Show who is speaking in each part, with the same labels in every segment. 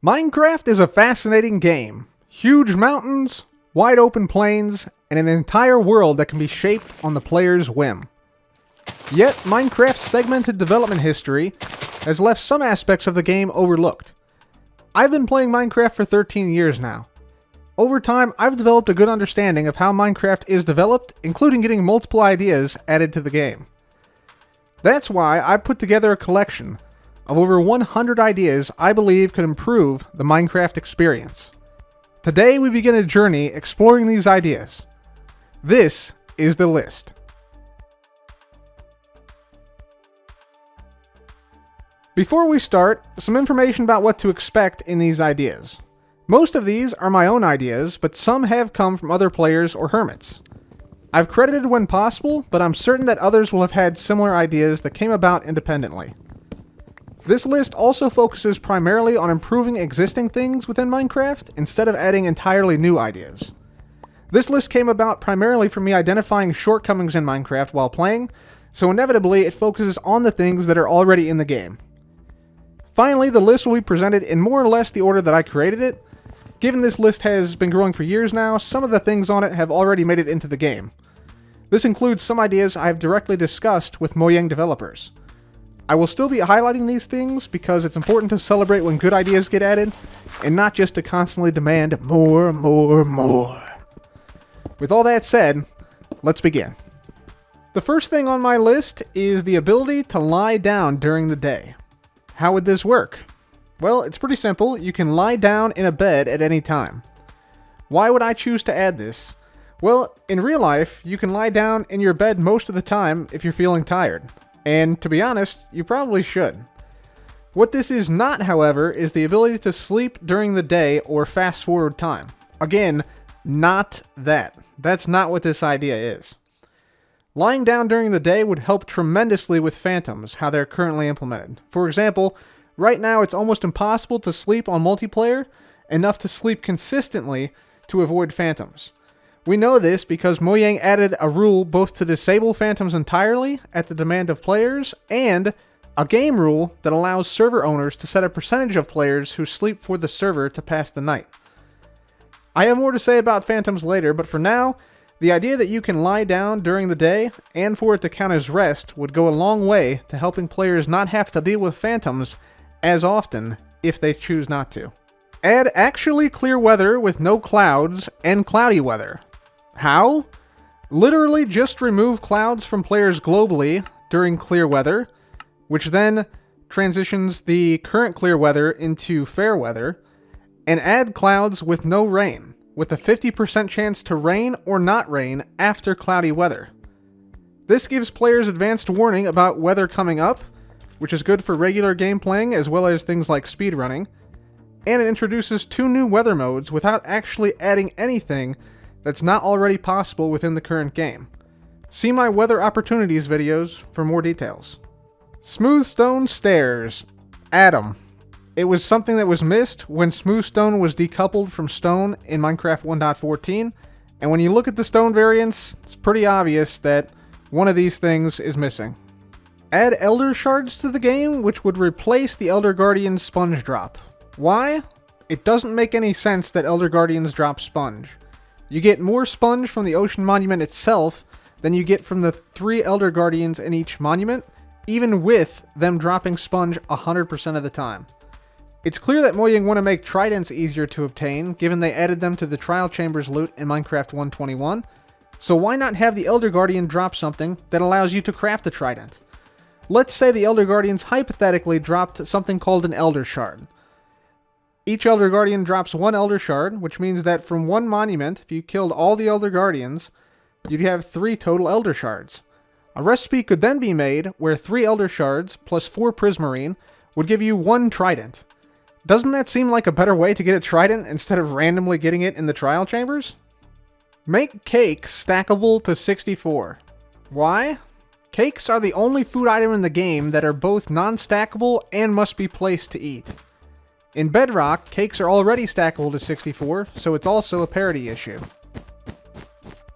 Speaker 1: Minecraft is a fascinating game. Huge mountains, wide open plains, and an entire world that can be shaped on the player's whim. Yet, Minecraft's segmented development history has left some aspects of the game overlooked. I've been playing Minecraft for 13 years now. Over time, I've developed a good understanding of how Minecraft is developed, including getting multiple ideas added to the game. That's why I put together a collection of over 100 ideas I believe could improve the Minecraft experience. Today we begin a journey exploring these ideas. This is the list. Before we start, some information about what to expect in these ideas. Most of these are my own ideas, but some have come from other players or hermits. I've credited when possible, but I'm certain that others will have had similar ideas that came about independently. This list also focuses primarily on improving existing things within Minecraft instead of adding entirely new ideas. This list came about primarily from me identifying shortcomings in Minecraft while playing, so inevitably it focuses on the things that are already in the game. Finally, the list will be presented in more or less the order that I created it. Given this list has been growing for years now, some of the things on it have already made it into the game. This includes some ideas I have directly discussed with Mojang developers. I will still be highlighting these things because it's important to celebrate when good ideas get added, and not just to constantly demand more. With all that said, let's begin. The first thing on my list is the ability to lie down during the day. How would this work? Well, it's pretty simple. You can lie down in a bed at any time. Why would I choose to add this? Well, in real life, you can lie down in your bed most of the time if you're feeling tired. And to be honest, you probably should. What this is not, however, is the ability to sleep during the day or fast forward time. Again, not that. That's not what this idea is. Lying down during the day would help tremendously with phantoms, how they're currently implemented. For example, right now it's almost impossible to sleep on multiplayer, enough to sleep consistently to avoid phantoms. We know this because Mojang added a rule both to disable phantoms entirely at the demand of players, and a game rule that allows server owners to set a percentage of players who sleep for the server to pass the night. I have more to say about phantoms later, but for now, the idea that you can lie down during the day and for it to count as rest would go a long way to helping players not have to deal with phantoms as often if they choose not to. Add actually clear weather with no clouds and cloudy weather. How? Literally just remove clouds from players globally during clear weather, which then transitions the current clear weather into fair weather, and add clouds with no rain, with a 50% chance to rain or not rain after cloudy weather. This gives players advanced warning about weather coming up, which is good for regular game playing as well as things like speedrunning, and it introduces 2 new weather modes without actually adding anything that's not already possible within the current game. See my weather opportunities videos for more details. Smooth stone stairs. Add 'em. It was something that was missed when smooth stone was decoupled from stone in Minecraft 1.14, and when you look at the stone variants, it's pretty obvious that one of these things is missing. Add Elder Shards to the game, which would replace the Elder Guardian's sponge drop. Why? It doesn't make any sense that Elder Guardians drop sponge. You get more sponge from the ocean monument itself than you get from the 3 Elder Guardians in each monument, even with them dropping sponge 100% of the time. It's clear that Mojang want to make tridents easier to obtain, given they added them to the trial chambers loot in Minecraft 1.21, so why not have the Elder Guardian drop something that allows you to craft a trident? Let's say the Elder Guardians hypothetically dropped something called an Elder Shard. Each Elder Guardian drops 1 Elder Shard, which means that from one monument, if you killed all the Elder Guardians, you'd have 3 total Elder Shards. A recipe could then be made where 3 Elder Shards plus 4 Prismarine would give you 1 Trident. Doesn't that seem like a better way to get a Trident instead of randomly getting it in the trial chambers? Make cakes stackable to 64. Why? Cakes are the only food item in the game that are both non-stackable and must be placed to eat. In Bedrock, cakes are already stackable to 64, so it's also a parity issue.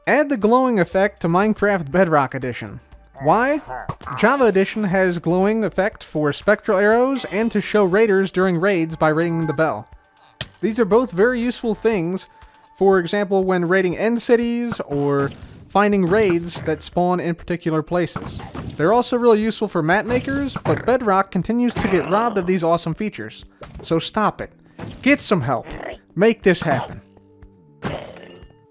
Speaker 1: Add the glowing effect to Minecraft Bedrock Edition. Why? Java Edition has glowing effect for spectral arrows and to show raiders during raids by ringing the bell. These are both very useful things, for example, when raiding end cities or finding raids that spawn in particular places. They're also really useful for map makers, but Bedrock continues to get robbed of these awesome features. So stop it. Get some help. Make this happen.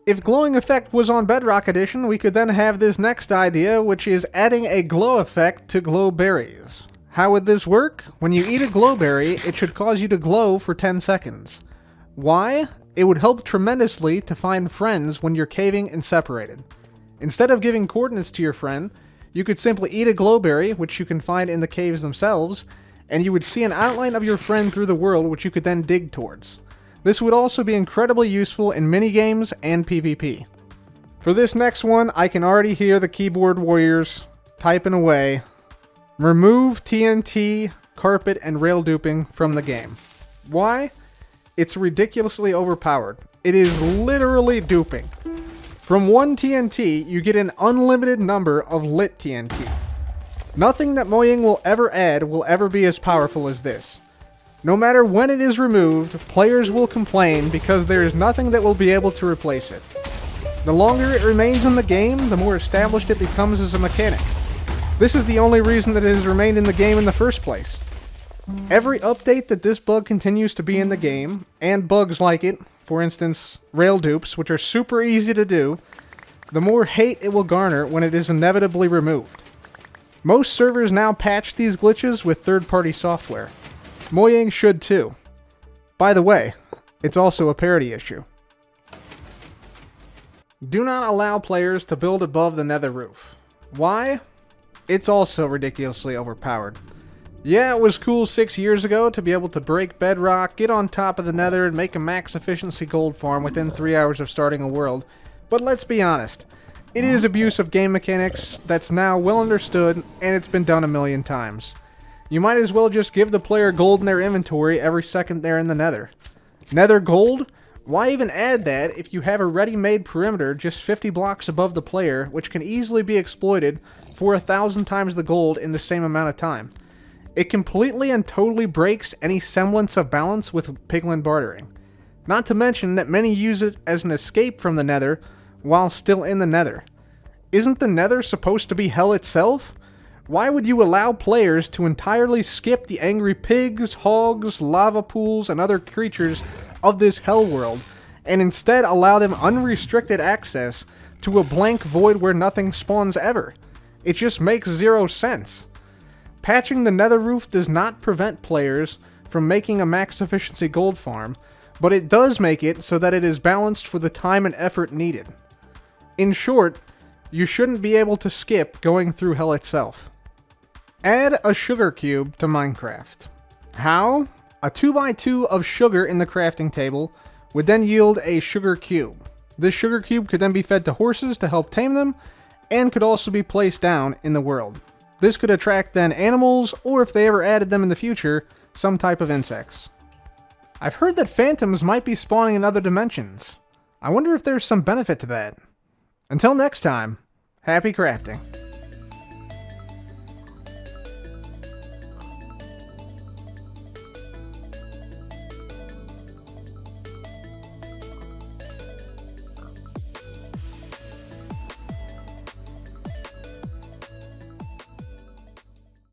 Speaker 1: If glowing effect was on Bedrock Edition, we could then have this next idea, which is adding a glow effect to glow berries. How would this work? When you eat a glow berry, it should cause you to glow for 10 seconds. Why? It would help tremendously to find friends when you're caving and separated. Instead of giving coordinates to your friend, you could simply eat a glowberry, which you can find in the caves themselves, and you would see an outline of your friend through the world, which you could then dig towards. This would also be incredibly useful in minigames and PvP. For this next one, I can already hear the keyboard warriors typing away. Remove TNT, carpet, and rail duping from the game. Why? It's ridiculously overpowered. It is literally duping. From one TNT, you get an unlimited number of lit TNT. Nothing that Mojang will ever add will ever be as powerful as this. No matter when it is removed, players will complain because there is nothing that will be able to replace it. The longer it remains in the game, the more established it becomes as a mechanic. This is the only reason that it has remained in the game in the first place. Every update that this bug continues to be in the game, and bugs like it, for instance, rail dupes, which are super easy to do, the more hate it will garner when it is inevitably removed. Most servers now patch these glitches with third-party software. Mojang should too. By the way, it's also a parity issue. Do not allow players to build above the Nether Roof. Why? It's also ridiculously overpowered. Yeah, it was cool 6 years ago to be able to break bedrock, get on top of the Nether, and make a max efficiency gold farm within 3 hours of starting a world. But let's be honest, it is abuse of game mechanics that's now well understood, and it's been done a million times. You might as well just give the player gold in their inventory every second they're in the Nether. Nether gold? Why even add that if you have a ready-made perimeter just 50 blocks above the player, which can easily be exploited for 1,000 times the gold in the same amount of time? It completely and totally breaks any semblance of balance with piglin bartering. Not to mention that many use it as an escape from the Nether while still in the Nether. Isn't the Nether supposed to be hell itself? Why would you allow players to entirely skip the angry pigs, hogs, lava pools, and other creatures of this hell world, and instead allow them unrestricted access to a blank void where nothing spawns ever? It just makes zero sense. Patching the Nether Roof does not prevent players from making a max efficiency gold farm, but it does make it so that it is balanced for the time and effort needed. In short, you shouldn't be able to skip going through hell itself. Add a sugar cube to Minecraft. How? A 2x2 of sugar in the crafting table would then yield a sugar cube. This sugar cube could then be fed to horses to help tame them, and could also be placed down in the world. This could attract then animals, or if they ever added them in the future, some type of insects. I've heard that phantoms might be spawning in other dimensions. I wonder if there's some benefit to that. Until next time, happy crafting.